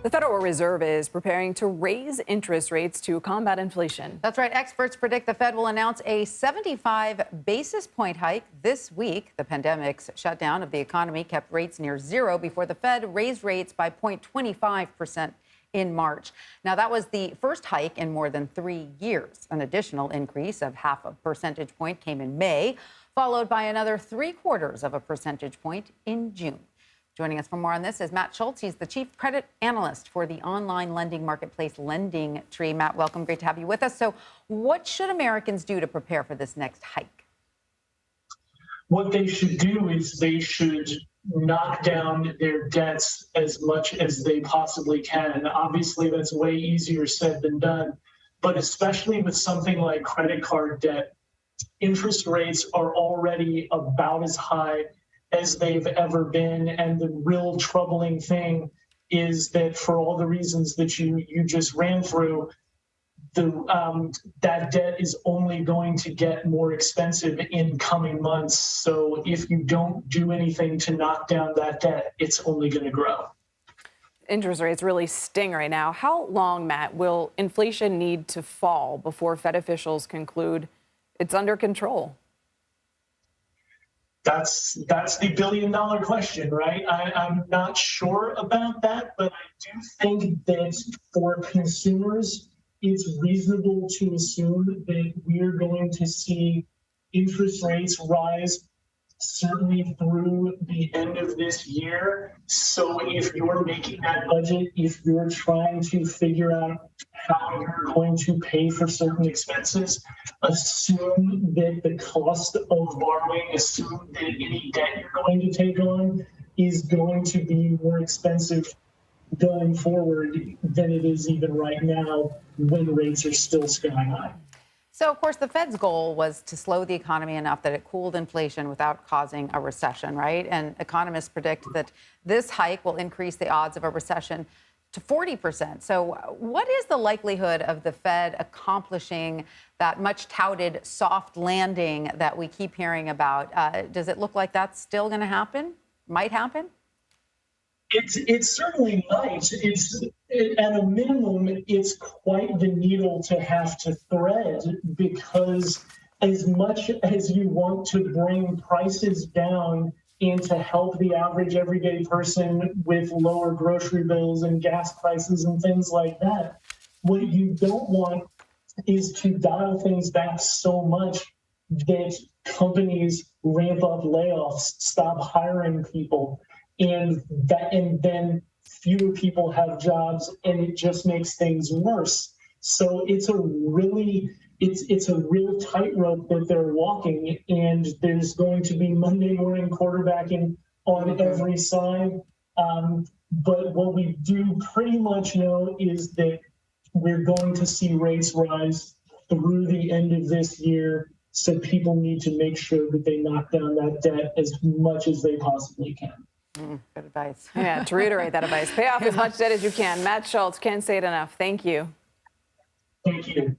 The Federal Reserve is preparing to raise interest rates to combat inflation. That's right. Experts predict the Fed will announce a 75 basis point hike this week. The pandemic's shutdown of the economy kept rates near zero before the Fed raised rates by 0.25% in March. Now, that was the first hike in more than 3 years. An additional increase of 0.5 percentage point came in May, followed by another 0.75 percentage point in June. Joining us for more on this is Matt Schulz. He's the chief credit analyst for the online lending marketplace LendingTree. Matt, welcome. Great to have you with us. So what should Americans do to prepare for this next hike? What they should do is they should knock down their debts as much as they possibly can. Obviously, that's way easier said than done. But especially with something like credit card debt, interest rates are already about as high as they've ever been. And the real troubling thing is that for all the reasons that you just ran through, that debt is only going to get more expensive in coming months. So if you don't do anything to knock down that debt, it's only going to grow. Interest rates really sting right now. How long, Matt, will inflation need to fall before Fed officials conclude it's under control? That's the billion-dollar question, right? I'm not sure about that, but I do think that for consumers, it's reasonable to assume that we're going to see interest rates rise certainly through the end of this year. So if you're making that budget, if you're trying to figure out how you're going to pay for certain expenses, assume that the cost of borrowing, assume that any debt you're going to take on is going to be more expensive going forward than it is even right now when rates are still sky high. So, of course, the Fed's goal was to slow the economy enough that it cooled inflation without causing a recession, right? And economists predict that this hike will increase the odds of a recession to 40%. So what is the likelihood of the Fed accomplishing that much touted soft landing that we keep hearing about? Does it look like that's still going to happen? Might happen? It certainly might. At a minimum, it's quite the needle to have to thread, because as much as you want to bring prices down and to help the average everyday person with lower grocery bills and gas prices and things like that, what you don't want is to dial things back so much that companies ramp up layoffs, stop hiring people, and then fewer people have jobs, and it just makes things worse. So it's a real tightrope that they're walking, and there's going to be Monday morning quarterbacking on every side. But what we do pretty much know is that we're going to see rates rise through the end of this year. So people need to make sure that they knock down that debt as much as they possibly can. Good advice. Yeah, to reiterate that advice, pay off as much debt as you can. Matt Schulz, can't say it enough. Thank you. Thank you.